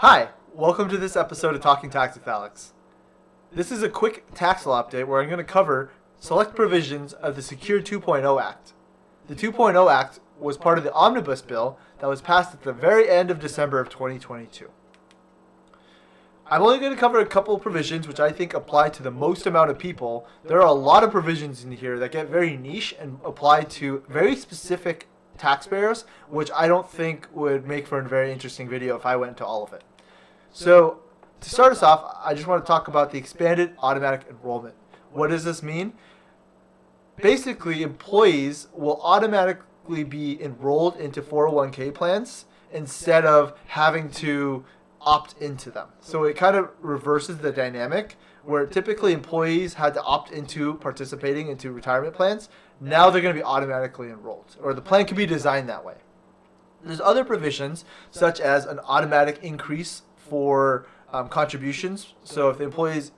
Hi, welcome to this episode of Talking Tax with Alex. This is a quick tax law update where I'm going to cover select provisions of the Secure 2.0 Act. The 2.0 Act was part of the Omnibus Bill that was passed at the very end of December of 2022. I'm only going to cover a couple of provisions which I think apply to the most amount of people. There are a lot of provisions in here that get very niche and apply to very specific taxpayers, which I don't think would make for a very interesting video if I went into all of it. So, to start us off, I just want to talk about the expanded automatic enrollment. What does this mean? Basically, employees will automatically be enrolled into 401k plans instead of having to opt into them. So it kind of reverses the dynamic where typically employees had to opt into participating into retirement plans. Now they're going to be automatically enrolled, or the plan can be designed that way. There's other provisions such as an automatic increase for contributions. So if the employees,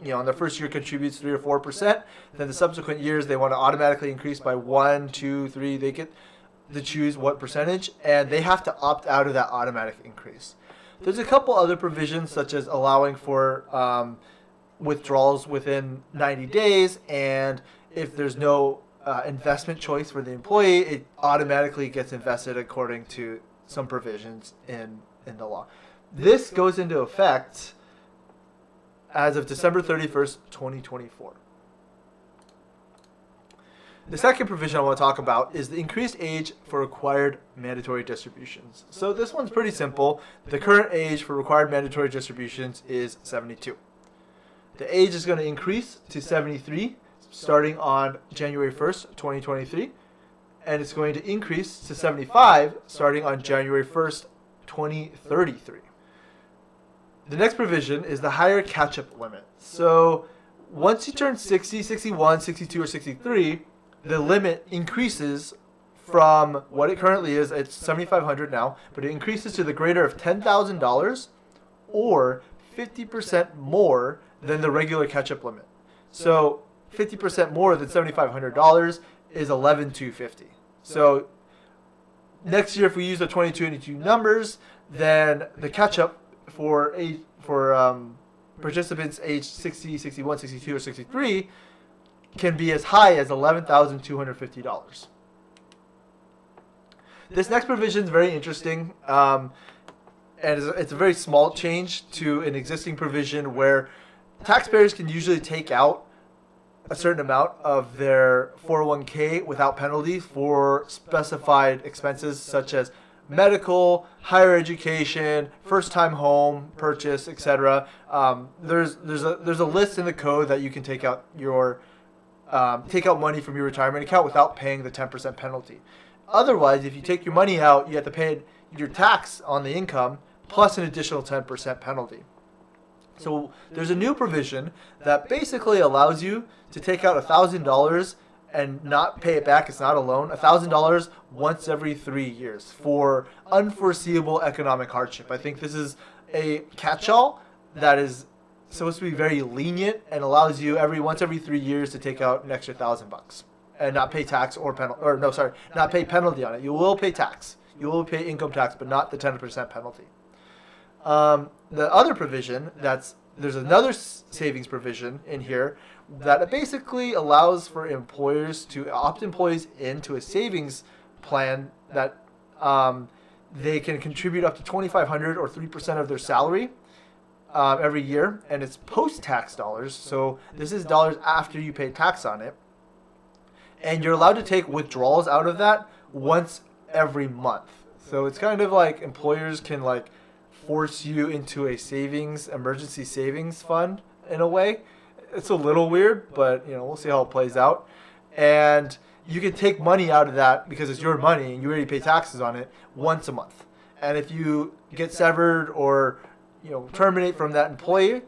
in their first year contributes 3 or 4%, then the subsequent years they want to automatically increase by 1, 2, 3. They get to choose what percentage, and they have to opt out of that automatic increase. There's a couple other provisions such as allowing for withdrawals within 90 days, and if there's no investment choice for the employee, it automatically gets invested according to some provisions in the law. This goes into effect as of December 31st, 2024. The second provision I want to talk about is the increased age for required mandatory distributions. So this one's pretty simple. The current age for required mandatory distributions is 72. The age is going to increase to 73 starting on January 1st, 2023, and it's going to increase to 75 starting on January 1st, 2033. The next provision is the higher catch-up limit. So once you turn 60, 61, 62, or 63, the limit increases from what it currently is. It's $7,500 now, but it increases to the greater of $10,000 or 50% more than the regular catch-up limit. So 50% more than $7,500 is $11,250. So next year, if we use the 2022 numbers, then the catch-up for participants aged 60, 61, 62, or 63 can be as high as $11,250. This next provision is very interesting, and it's a very small change to an existing provision where taxpayers can usually take out a certain amount of their 401k without penalty for specified expenses such as medical, higher education, first-time home purchase, etc. There's a list in the code that you can take out money from your retirement account without paying the 10% penalty. Otherwise, if you take your money out, you have to pay your tax on the income plus an additional 10% penalty. So there's a new provision that basically allows you to take out $1,000 and not pay it back. It's not a loan. $1,000 once every 3 years for unforeseeable economic hardship. I think this is a catch-all that is supposed to be very lenient and allows you once every 3 years to take out an extra $1,000 and not pay tax not pay penalty on it. You will pay tax. You will pay income tax, but not the 10% penalty. The other provision there's another savings provision in here that basically allows for employers to opt employees into a savings plan that they can contribute up to $2,500 or 3% of their salary every year, and it's post-tax dollars. So this is dollars after you pay tax on it, and you're allowed to take withdrawals out of that once every month. So it's kind of like employers can force you into a emergency savings fund in a way. It's a little weird, but we'll see how it plays out. And you can take money out of that because it's your money and you already pay taxes on it once a month. And if you get severed or terminate from that employer,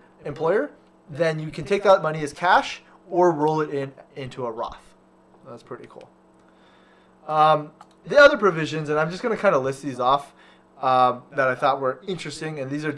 then you can take that money as cash or roll it into a Roth. That's pretty cool. The other provisions, and I'm just going to kind of list these off that I thought were interesting, and these are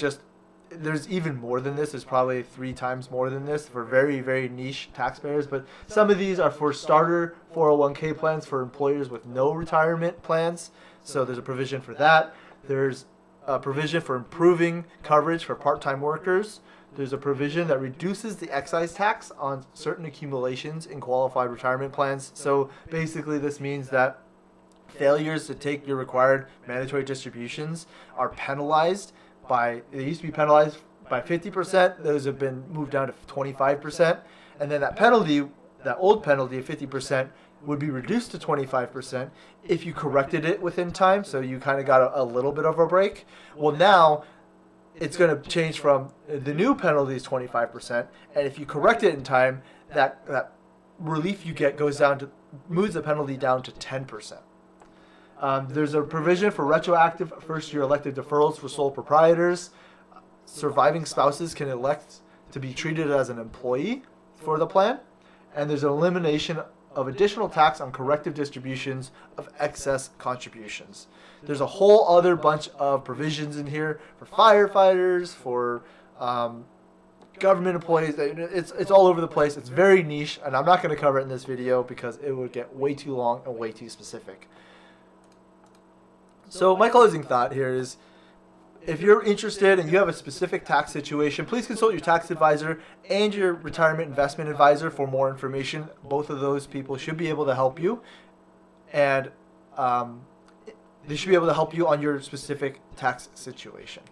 there's even more than this. There's probably 3 times more than this for very, very niche taxpayers, but some of these are for starter 401k plans for employers with no retirement plans, so there's a provision for that. There's a provision for improving coverage for part-time workers. There's a provision that reduces the excise tax on certain accumulations in qualified retirement plans. So basically this means that failures to take your required mandatory distributions are penalized by, they used to be penalized by 50%. Those have been moved down to 25%. And then that penalty, that old penalty of 50%, would be reduced to 25% if you corrected it within time. So you kind of got a little bit of a break. Well, now it's going to change from the new penalty is 25%. And if you correct it in time, that relief you get goes down to, moves the penalty down to 10%. There's a provision for retroactive first-year elective deferrals for sole proprietors. Surviving spouses can elect to be treated as an employee for the plan. And there's an elimination of additional tax on corrective distributions of excess contributions. There's a whole other bunch of provisions in here for firefighters, for government employees. It's all over the place. It's very niche, and I'm not going to cover it in this video because it would get way too long and way too specific. So my closing thought here is, if you're interested and you have a specific tax situation, please consult your tax advisor and your retirement investment advisor for more information. Both of those people should be able to help you, and they should be able to help you on your specific tax situation.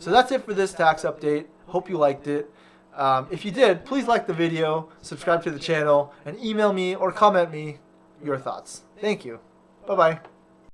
So that's it for this tax update. Hope you liked it. If you did, please like the video, subscribe to the channel, and email me or comment me your thoughts. Thank you. Bye-bye.